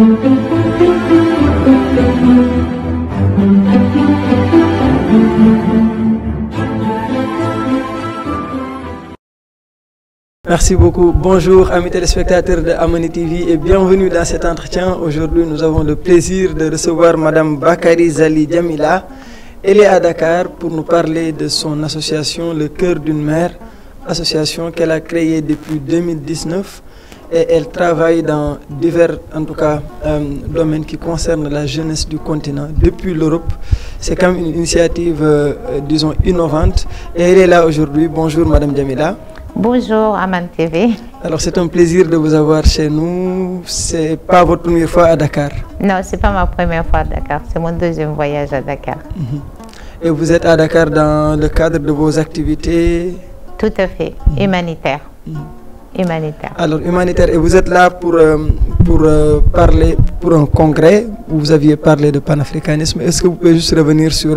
Merci beaucoup. Bonjour amis téléspectateurs de Amani TV et bienvenue dans cet entretien. Aujourd'hui, nous avons le plaisir de recevoir Madame Bakary Zali Djamila. Elle est à Dakar pour nous parler de son association Le Cœur d'une Mère, association qu'elle a créée depuis 2019 et elle travaille dans divers, en tout cas, domaines qui concernent la jeunesse du continent depuis l'Europe. C'est quand même une initiative, disons, innovante et elle est là aujourd'hui. Bonjour Madame Djamila. Bonjour Amani TV. Alors c'est un plaisir de vous avoir chez nous. C'est pas votre première fois à Dakar? Non, c'est pas ma première fois à Dakar. C'est mon deuxième voyage à Dakar. Et vous êtes à Dakar dans le cadre de vos activités? Tout à fait, humanitaire. Humanitaire. Alors humanitaire. Et vous êtes là pour parler pour un congrès. Vous aviez parlé de panafricanisme. Est-ce que vous pouvez juste revenir sur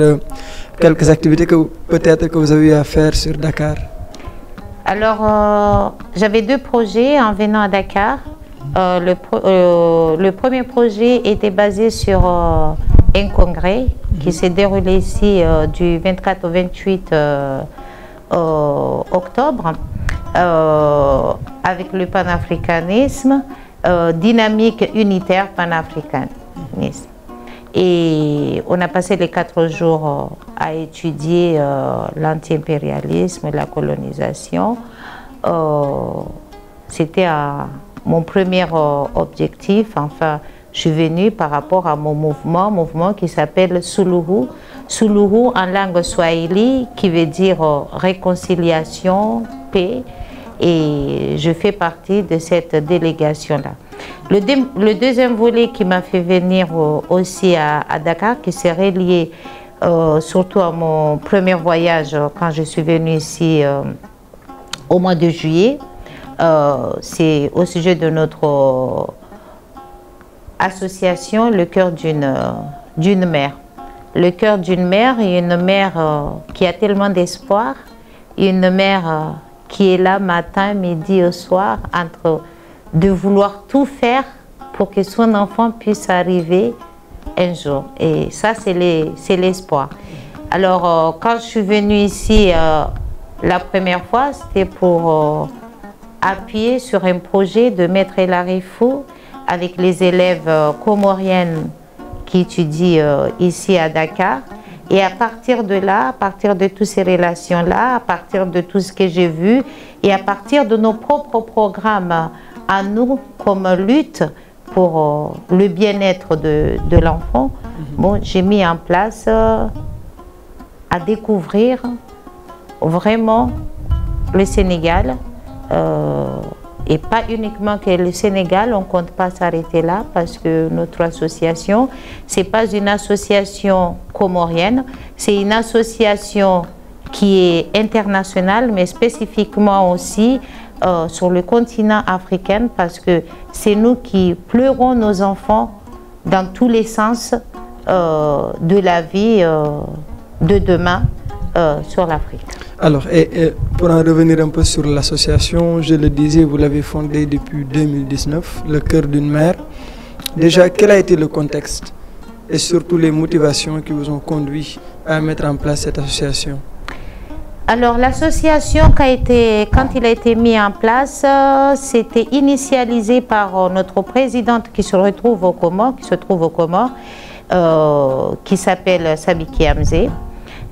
quelques activités que peut-être que vous avez eu à faire sur Dakar? Alors, j'avais deux projets en venant à Dakar. Le premier projet était basé sur un congrès qui s'est déroulé ici du 24 au 28 octobre avec le panafricanisme, dynamique unitaire panafricanisme. Et on a passé les 4 jours à étudier l'anti-impérialisme, la colonisation. C'était mon premier objectif. Enfin, je suis venue par rapport à mon mouvement qui s'appelle Suluhu. Suluhu en langue swahili, qui veut dire réconciliation, paix. Et je fais partie de cette délégation-là. Le deuxième volet qui m'a fait venir aussi à Dakar, qui serait lié surtout à mon premier voyage quand je suis venue ici au mois de juillet, c'est au sujet de notre association Le Cœur d'une Mère. Le Cœur d'une Mère est une mère qui a tellement d'espoir, une mère qui est là matin, midi au soir, de vouloir tout faire pour que son enfant puisse arriver un jour. Et ça, c'est l'espoir. Alors, quand je suis venue ici la première fois, c'était pour appuyer sur un projet de Maître El Arifou avec les élèves comoriennes qui étudient ici à Dakar. Et à partir de là, à partir de toutes ces relations-là, à partir de tout ce que j'ai vu et à partir de nos propres programmes à nous comme lutte pour le bien-être de l'enfant, bon, j'ai mis en place à découvrir vraiment le Sénégal et pas uniquement que le Sénégal, on ne compte pas s'arrêter là parce que notre association, ce n'est pas une association comorienne, c'est une association qui est internationale mais spécifiquement aussi sur le continent africain parce que c'est nous qui pleurons nos enfants dans tous les sens de la vie de demain sur l'Afrique. Alors, et pour en revenir un peu sur l'association, je le disais, vous l'avez fondée depuis 2019, Le Cœur d'une Mère. Déjà, quel a été le contexte et surtout les motivations qui vous ont conduit à mettre en place cette association? Alors, l'association, quand il a été mis en place, c'était initialisé par notre présidente qui se trouve aux Comores, qui s'appelle Sabiki Hamzé.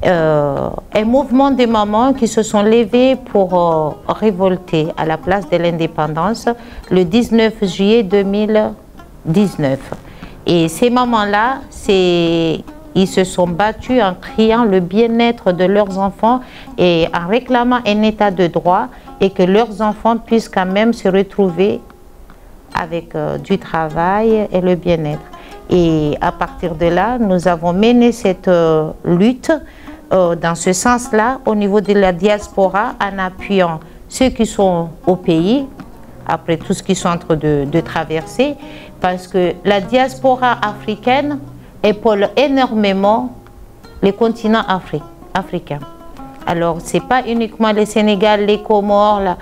Un mouvement de mamans qui se sont levées pour révolter à la place de l'indépendance le 19 juillet 2019. Et ces mamans-là, ils se sont battus en criant le bien-être de leurs enfants et en réclamant un état de droit et que leurs enfants puissent quand même se retrouver avec du travail et le bien-être. Et à partir de là, nous avons mené cette lutte dans ce sens-là, au niveau de la diaspora, en appuyant ceux qui sont au pays, après tout ce qu'ils sont en train de traverser, parce que la diaspora africaine épaule énormément le continent africain. Alors, ce n'est pas uniquement le Sénégal, les Comores,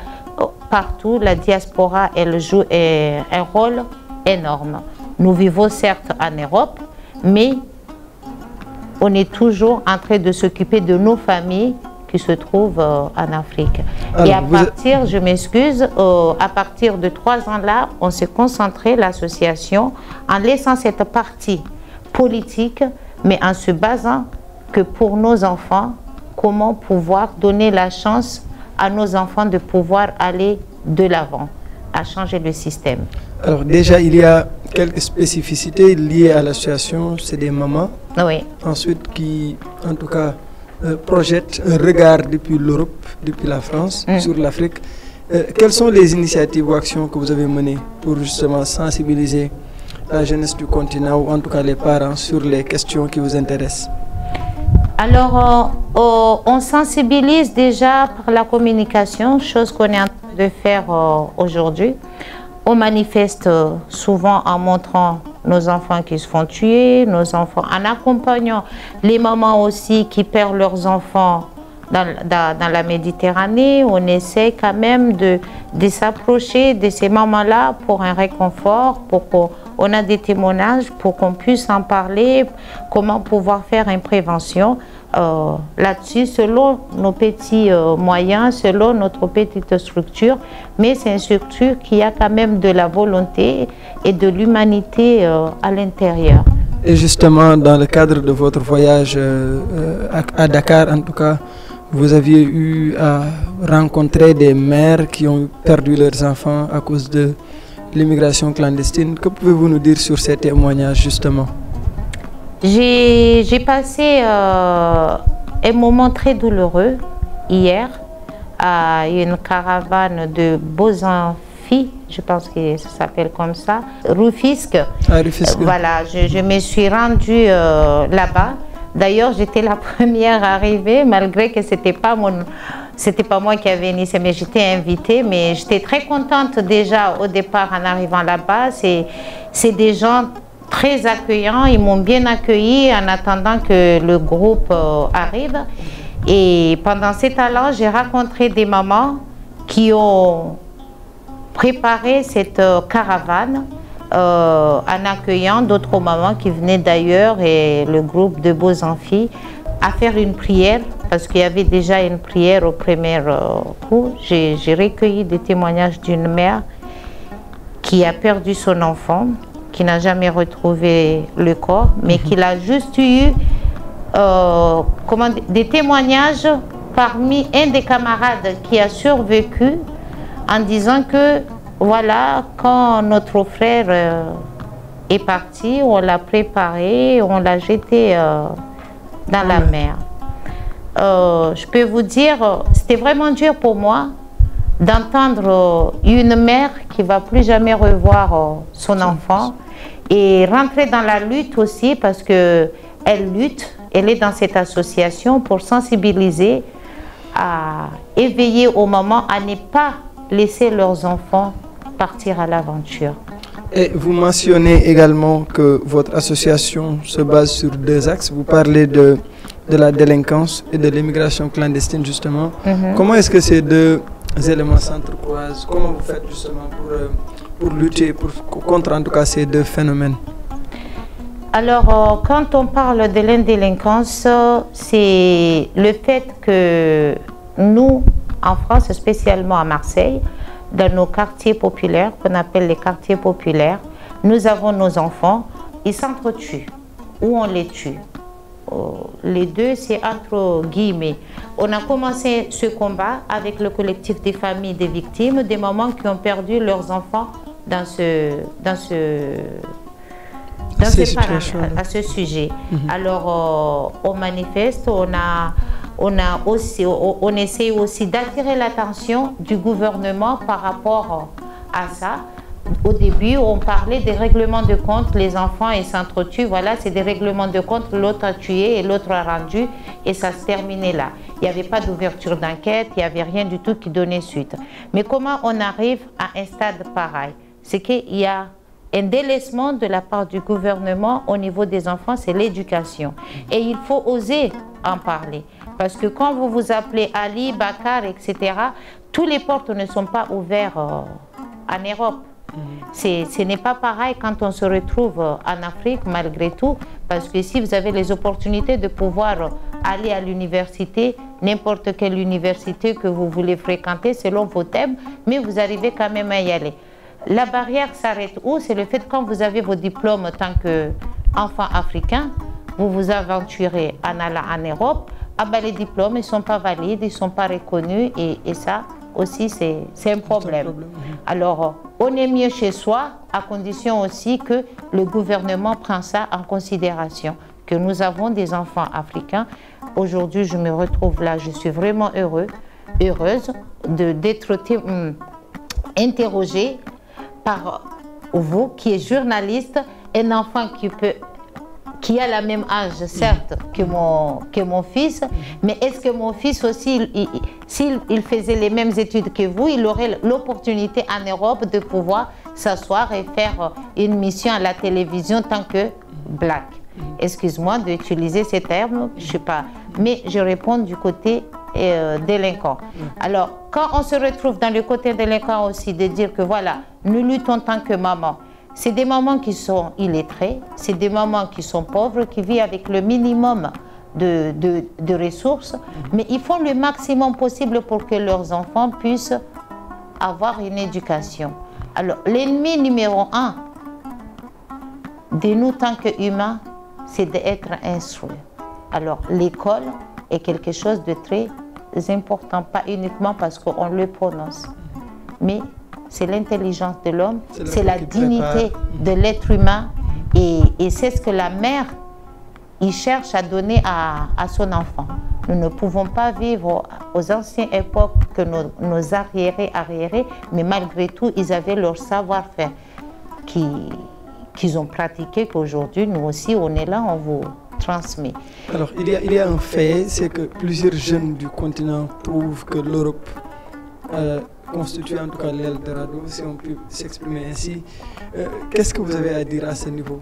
partout, la diaspora, elle joue un rôle énorme. Nous vivons certes en Europe, mais on est toujours en train de s'occuper de nos familles qui se trouvent en Afrique. Alors, et à partir, je m'excuse, à partir de 3 ans là, on s'est concentré, l'association, en laissant cette partie politique, mais en se basant que pour nos enfants, comment pouvoir donner la chance à nos enfants de pouvoir aller de l'avant, à changer le système. Alors déjà, il y a quelques spécificités liées à l'association, c'est des mamans. Oui. Ensuite, qui, en tout cas, projettent un regard depuis l'Europe, depuis la France, sur l'Afrique. Quelles sont les initiatives ou actions que vous avez menées pour justement sensibiliser la jeunesse du continent, ou en tout cas les parents, sur les questions qui vous intéressent? Alors, on sensibilise déjà par la communication, chose qu'on est en train de faire aujourd'hui. On manifeste souvent en montrant nos enfants qui se font tuer, nos enfants, en accompagnant les mamans aussi qui perdent leurs enfants dans la Méditerranée. On essaie quand même de s'approcher de ces mamans-là pour un réconfort, pour qu'on a des témoignages, pour qu'on puisse en parler, comment pouvoir faire une prévention. Là-dessus, selon nos petits moyens, selon notre petite structure, mais c'est une structure qui a quand même de la volonté et de l'humanité à l'intérieur. Et justement, dans le cadre de votre voyage à Dakar, en tout cas, vous aviez eu à rencontrer des mères qui ont perdu leurs enfants à cause de l'immigration clandestine. Que pouvez-vous nous dire sur ces témoignages, justement? J'ai passé un moment très douloureux hier à une caravane de Beaux-Amphi, je pense que ça s'appelle comme ça, Rufisque. Ah, Rufisque. Voilà, je me suis rendue là-bas. D'ailleurs, j'étais la première arrivée, malgré que c'était pas moi qui avais initié, mais j'étais invitée. Mais j'étais très contente déjà au départ en arrivant là-bas. C'est des gens très accueillants, ils m'ont bien accueilli en attendant que le groupe arrive. Et pendant ces temps-là, j'ai rencontré des mamans qui ont préparé cette caravane en accueillant d'autres mamans qui venaient d'ailleurs, et le groupe de Beaux-Amphi à faire une prière, parce qu'il y avait déjà une prière au premier coup. J'ai recueilli des témoignages d'une mère qui a perdu son enfant, qui n'a jamais retrouvé le corps, mais qu'il a juste eu des témoignages parmi un des camarades qui a survécu, en disant que voilà, quand notre frère est parti, on l'a préparé, on l'a jeté dans la mer. Je peux vous dire, c'était vraiment dur pour moi d'entendre une mère qui ne va plus jamais revoir son enfant et rentrer dans la lutte aussi, parce qu'elle lutte, elle est dans cette association pour sensibiliser, à éveiller aux mamans à ne pas laisser leurs enfants partir à l'aventure. Et vous mentionnez également que votre association se base sur 2 axes. Vous parlez de la délinquance et de l'immigration clandestine, justement. Comment est-ce que ces 2 éléments s'entrecroisent? Comment vous faites justement pour lutter contre en tout cas ces 2 phénomènes? Alors, quand on parle de la délinquance, c'est le fait que nous, en France, spécialement à Marseille, dans nos quartiers populaires, qu'on appelle les quartiers populaires, nous avons nos enfants, ils s'entretuent ou on les tue. Les deux, c'est entre guillemets. On a commencé ce combat avec le collectif des familles des victimes, des mamans qui ont perdu leurs enfants à ce sujet. Alors, on manifeste, on essaie aussi d'attirer l'attention du gouvernement par rapport à ça. Au début, on parlait des règlements de compte, les enfants ils s'entretuent, voilà, c'est des règlements de compte, l'autre a tué et l'autre a rendu, et ça se terminait là. Il n'y avait pas d'ouverture d'enquête, il n'y avait rien du tout qui donnait suite. Mais comment on arrive à un stade pareil? C'est qu'il y a un délaissement de la part du gouvernement au niveau des enfants, c'est l'éducation. Et il faut oser en parler. Parce que quand vous vous appelez Ali, Bakar, etc., tous les portes ne sont pas ouvertes en Europe. Ce n'est pas pareil quand on se retrouve en Afrique, malgré tout, parce que si vous avez les opportunités de pouvoir aller à l'université, n'importe quelle université que vous voulez fréquenter selon vos thèmes, mais vous arrivez quand même à y aller. La barrière s'arrête où? C'est le fait que quand vous avez vos diplômes en tant qu'enfant africain, vous vous aventurez en allant en Europe, ah ben les diplômes ne sont pas valides, ils ne sont pas reconnus et ça aussi c'est un problème. Alors on est mieux chez soi à condition aussi que le gouvernement prend ça en considération, que nous avons des enfants africains. Aujourd'hui je me retrouve là, je suis vraiment heureuse d'être interrogée par vous qui êtes journaliste, un enfant qui a la même âge, certes, que mon fils, mais est-ce que mon fils aussi, s'il faisait les mêmes études que vous, il aurait l'opportunité en Europe de pouvoir s'asseoir et faire une mission à la télévision tant que black? Excuse-moi d'utiliser ces termes, je sais pas, mais je réponds du côté délinquant. Alors, quand on se retrouve dans le côté délinquant aussi, de dire que voilà, nous luttons en tant que maman, c'est des mamans qui sont illettrées, c'est des mamans qui sont pauvres, qui vivent avec le minimum de ressources, mais ils font le maximum possible pour que leurs enfants puissent avoir une éducation. Alors, l'ennemi numéro 1 de nous, tant qu'humains, c'est d'être instruits. Alors, l'école est quelque chose de très important, pas uniquement parce qu'on le prononce, mais c'est l'intelligence de l'homme, c'est la dignité de l'être humain et c'est ce que la mère il cherche à donner à son enfant. Nous ne pouvons pas vivre aux anciennes époques que nos arriérés, mais malgré tout, ils avaient leur savoir-faire qu'ils ont pratiqué, qu'aujourd'hui, nous aussi, on est là, on vous transmet. Alors, il y a un fait, c'est que plusieurs jeunes du continent trouvent que l'Europe constitue en tout cas l'Eldorado, si on peut s'exprimer ainsi. Qu'est-ce que vous avez à dire à ce niveau?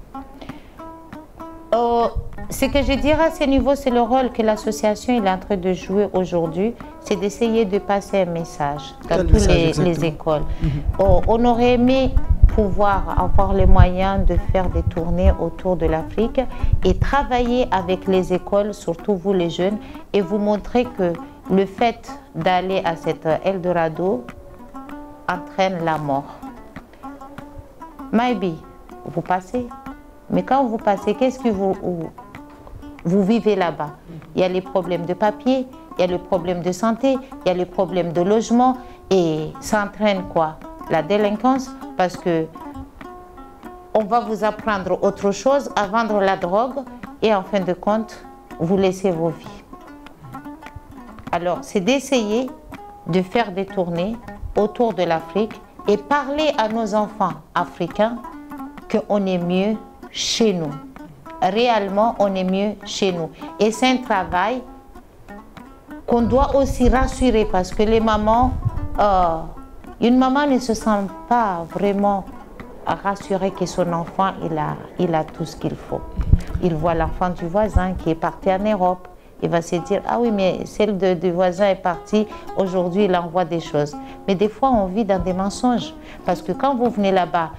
Ce que je dirais à ce niveau, c'est le rôle que l'association est en train de jouer aujourd'hui, c'est d'essayer de passer un message dans toutes les écoles. On aurait aimé pouvoir avoir les moyens de faire des tournées autour de l'Afrique et travailler avec les écoles, surtout vous les jeunes, et vous montrer que le fait d'aller à cet Eldorado entraîne la mort. Maybe, vous passez, mais quand vous passez, qu'est-ce que vous vivez là-bas? Il y a les problèmes de papier, il y a le problème de santé, il y a les problèmes de logement, et ça entraîne quoi? La délinquance, parce que on va vous apprendre autre chose, à vendre la drogue, et en fin de compte, vous laissez vos vies. Alors, c'est d'essayer de faire des tournées autour de l'Afrique et parler à nos enfants africains qu'on est mieux chez nous. Réellement, on est mieux chez nous. Et c'est un travail qu'on doit aussi rassurer parce que les mamans, une maman ne se sent pas vraiment rassurée que son enfant, il a tout ce qu'il faut. Il voit l'enfant du voisin qui est parti en Europe. Il va se dire, ah oui, mais celle du voisin est partie, aujourd'hui il envoie des choses. Mais des fois, on vit dans des mensonges. Parce que quand vous venez là-bas,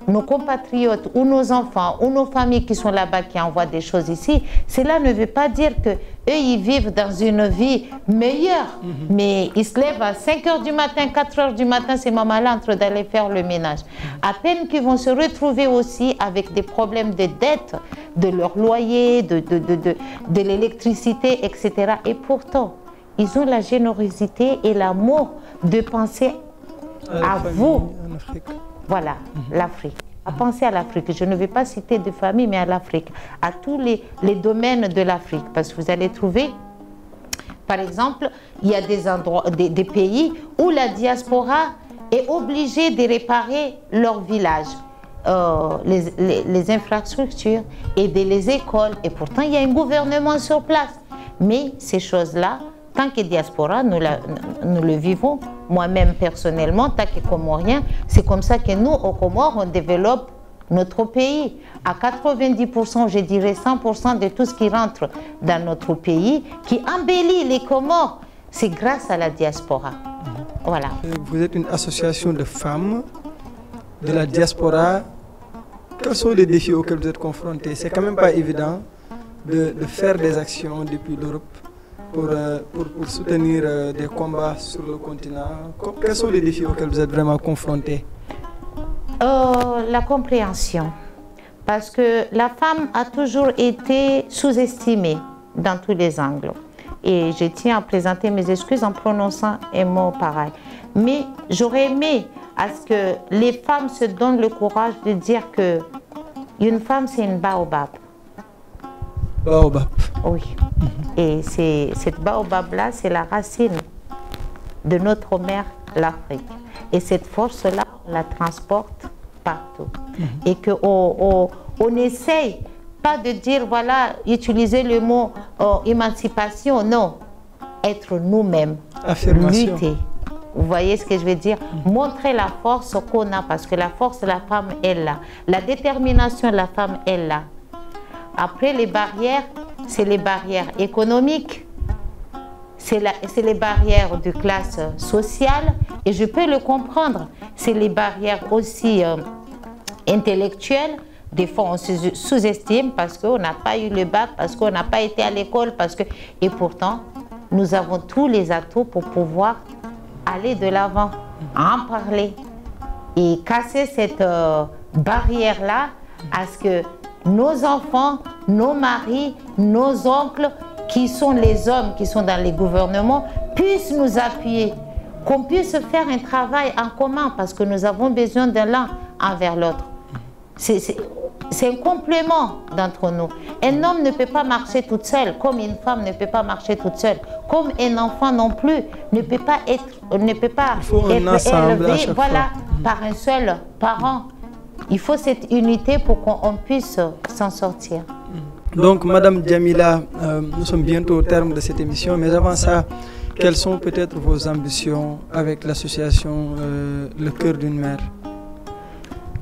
nos compatriotes ou nos enfants ou nos familles qui sont là-bas qui envoient des choses ici, cela ne veut pas dire qu'eux, ils vivent dans une vie meilleure. Mais ils se lèvent à 5 h du matin, 4 h du matin, ces mamans-là en train d'aller faire le ménage. À peine qu'ils vont se retrouver aussi avec des problèmes de dette, de leur loyer, de l'électricité, etc. Et pourtant, ils ont la générosité et l'amour de penser à vous. Voilà, l'Afrique. À penser à l'Afrique. Je ne vais pas citer de famille, mais à l'Afrique. À tous les domaines de l'Afrique. Parce que vous allez trouver, par exemple, il y a des endroits, des pays où la diaspora est obligée de réparer leur village. Les infrastructures, aider les écoles. Et pourtant, il y a un gouvernement sur place. Mais ces choses-là, tant que diaspora, nous le vivons. Moi-même, personnellement, tant que Comorien, c'est comme ça que nous, aux Comores, on développe notre pays. À 90%, je dirais 100% de tout ce qui rentre dans notre pays, qui embellit les Comores, c'est grâce à la diaspora. Voilà. Vous êtes une association de femmes de la diaspora, quels sont les défis auxquels vous êtes confrontés? C'est quand même pas évident de faire des actions depuis l'Europe pour soutenir des combats sur le continent. Quels sont les défis auxquels vous êtes vraiment confrontés? La compréhension. Parce que la femme a toujours été sous-estimée dans tous les angles. Et je tiens à présenter mes excuses en prononçant un mot pareil. Mais j'aurais aimé à ce que les femmes se donnent le courage de dire que une femme, c'est une baobab. Baobab. Oui. Et cette baobab-là, c'est la racine de notre mère, l'Afrique. Et cette force-là, on la transporte partout. Et qu'on essaye pas de dire, voilà, utiliser le mot émancipation, non. Être nous-mêmes. Affirmation. Lutter. Vous voyez ce que je veux dire? Montrer la force qu'on a, parce que la force de la femme est là. La détermination de la femme est là. Après, les barrières, c'est les barrières économiques, c'est les barrières de classe sociale, et je peux le comprendre. C'est les barrières aussi intellectuelles. Des fois, on se sous-estime parce qu'on n'a pas eu le bac, parce qu'on n'a pas été à l'école, et pourtant, nous avons tous les atouts pour pouvoir aller de l'avant, en parler et casser cette barrière-là à ce que nos enfants, nos maris, nos oncles, qui sont les hommes qui sont dans les gouvernements, puissent nous appuyer, qu'on puisse faire un travail en commun parce que nous avons besoin de l'un envers l'autre. C'est un complément d'entre nous. Un homme ne peut pas marcher toute seule, comme une femme ne peut pas marcher toute seule, comme un enfant non plus ne peut pas être élevé par un seul parent. Il faut cette unité pour qu'on puisse s'en sortir. Donc, Madame Djamila, nous sommes bientôt au terme de cette émission, mais avant ça, quelles sont peut-être vos ambitions avec l'association Le Cœur d'une Mère?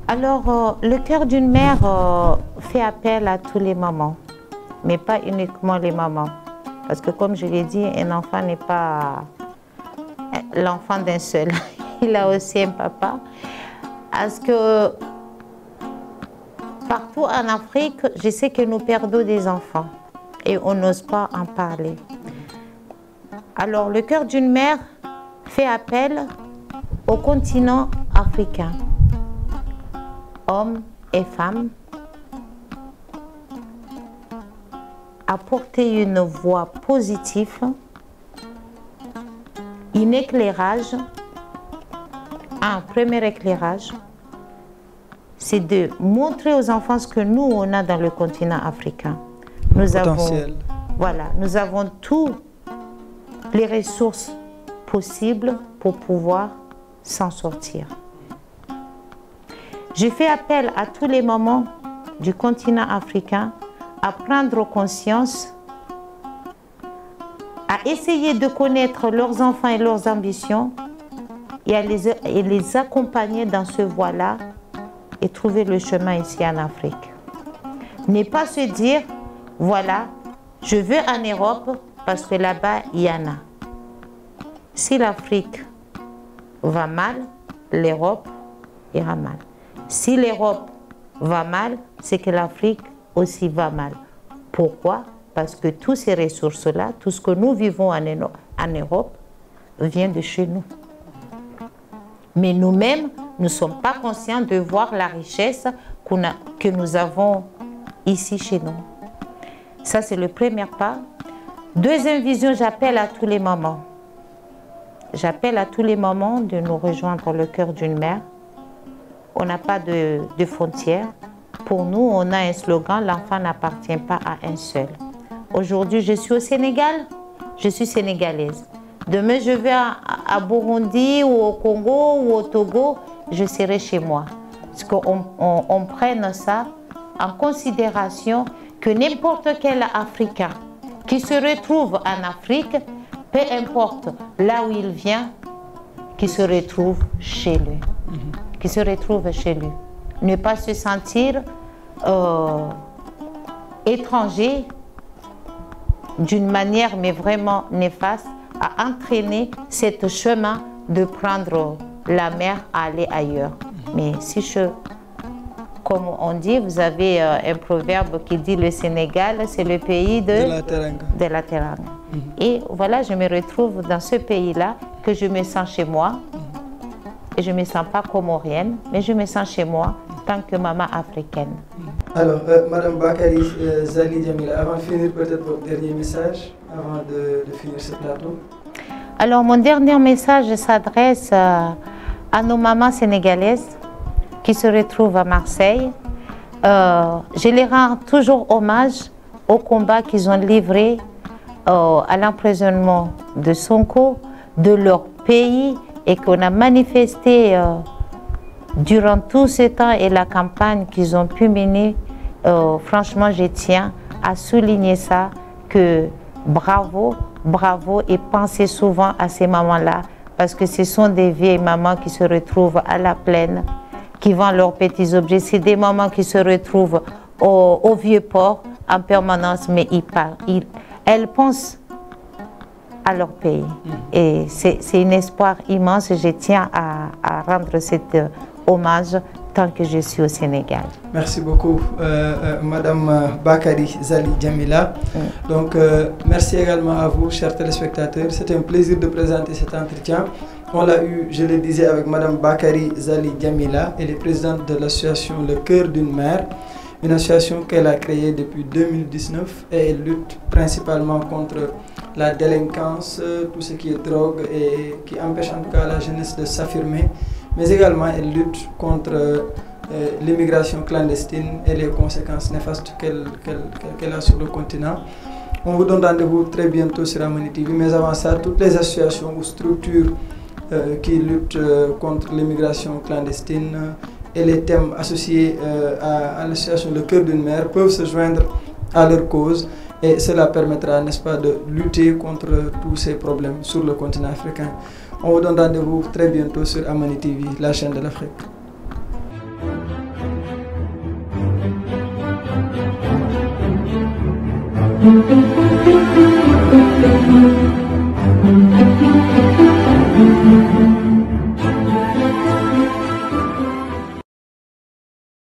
Alors, le Cœur d'une Mère fait appel à tous les mamans, mais pas uniquement les mamans. Parce que comme je l'ai dit, un enfant n'est pas l'enfant d'un seul. Il a aussi un papa. Parce que partout en Afrique, je sais que nous perdons des enfants et on n'ose pas en parler. Alors, le Cœur d'une Mère fait appel au continent africain. Hommes et femmes, apporter une voix positive, un éclairage. Un premier éclairage, c'est de montrer aux enfants ce que nous, on a dans le continent africain. Nous avons toutes les ressources possibles pour pouvoir s'en sortir. Je fais appel à tous les mamans du continent africain à prendre conscience, à essayer de connaître leurs enfants et leurs ambitions et à les accompagner dans ce voie-là et trouver le chemin ici en Afrique. Ne pas se dire, voilà, je veux en Europe parce que là-bas, il y en a. Si l'Afrique va mal, l'Europe ira mal. Si l'Europe va mal, c'est que l'Afrique aussi va mal. Pourquoi? Parce que toutes ces ressources-là, tout ce que nous vivons en Europe, vient de chez nous. Mais nous-mêmes, nous ne sommes pas conscients de voir la richesse que nous avons ici chez nous. Ça, c'est le premier pas. Deuxième vision, j'appelle à tous les mamans. J'appelle à tous les mamans de nous rejoindre le Cœur d'une Mère. On n'a pas de frontières. Pour nous, on a un slogan, l'enfant n'appartient pas à un seul. Aujourd'hui, je suis au Sénégal, je suis sénégalaise. Demain, je vais à Burundi ou au Congo ou au Togo, je serai chez moi. Parce qu'on prenne ça en considération que n'importe quel Africain qui se retrouve en Afrique, peu importe là où il vient, qui se retrouve chez lui. Qui se retrouve chez lui. Ne pas se sentir étranger d'une manière mais vraiment néfaste, à entraîner ce chemin de prendre la mer à aller ailleurs. Mais si comme on dit, vous avez un proverbe qui dit le Sénégal, c'est le pays de la Teranga. Et voilà, je me retrouve dans ce pays-là que je me sens chez moi. Et je ne me sens pas comorienne, mais je me sens chez moi tant que maman africaine. Alors, Madame Bakary Zali Djamila, avant de finir, peut-être votre dernier message, avant de finir ce plateau. Alors, mon dernier message s'adresse à nos mamans sénégalaises qui se retrouvent à Marseille. Je les rends toujours hommage au combat qu'ils ont livré à l'emprisonnement de Sonko, de leur pays, et qu'on a manifesté durant tout ce temps et la campagne qu'ils ont pu mener. Franchement, je tiens à souligner ça, que bravo, bravo, et pensez souvent à ces mamans-là, parce que ce sont des vieilles mamans qui se retrouvent à la plaine, qui vendent leurs petits objets. C'est des mamans qui se retrouvent au Vieux-Port en permanence, mais elles pensent à leur pays. Et c'est un espoir immense. Je tiens à rendre cet hommage tant que je suis au Sénégal. Merci beaucoup, Madame Bakary Zali Djamila. Donc, merci également à vous, chers téléspectateurs. C'était un plaisir de présenter cet entretien. On l'a eu, je le disais, avec Madame Bakary Zali Djamila. Elle est présidente de l'association Le Cœur d'une Mère, une association qu'elle a créée depuis 2019 et elle lutte principalement contre la délinquance, tout ce qui est drogue et qui empêche en tout cas la jeunesse de s'affirmer. Mais également, elle lutte contre l'immigration clandestine et les conséquences néfastes qu'elle a sur le continent. On vous donne rendez-vous très bientôt sur Amani TV. Mais avant ça, toutes les associations ou structures qui luttent contre l'immigration clandestine et les thèmes associés à l'association Le Cœur d'une Mère peuvent se joindre à leur cause. Et cela permettra, n'est-ce pas, de lutter contre tous ces problèmes sur le continent africain. On vous donne rendez-vous très bientôt sur Amani TV, la chaîne de l'Afrique. Thank you.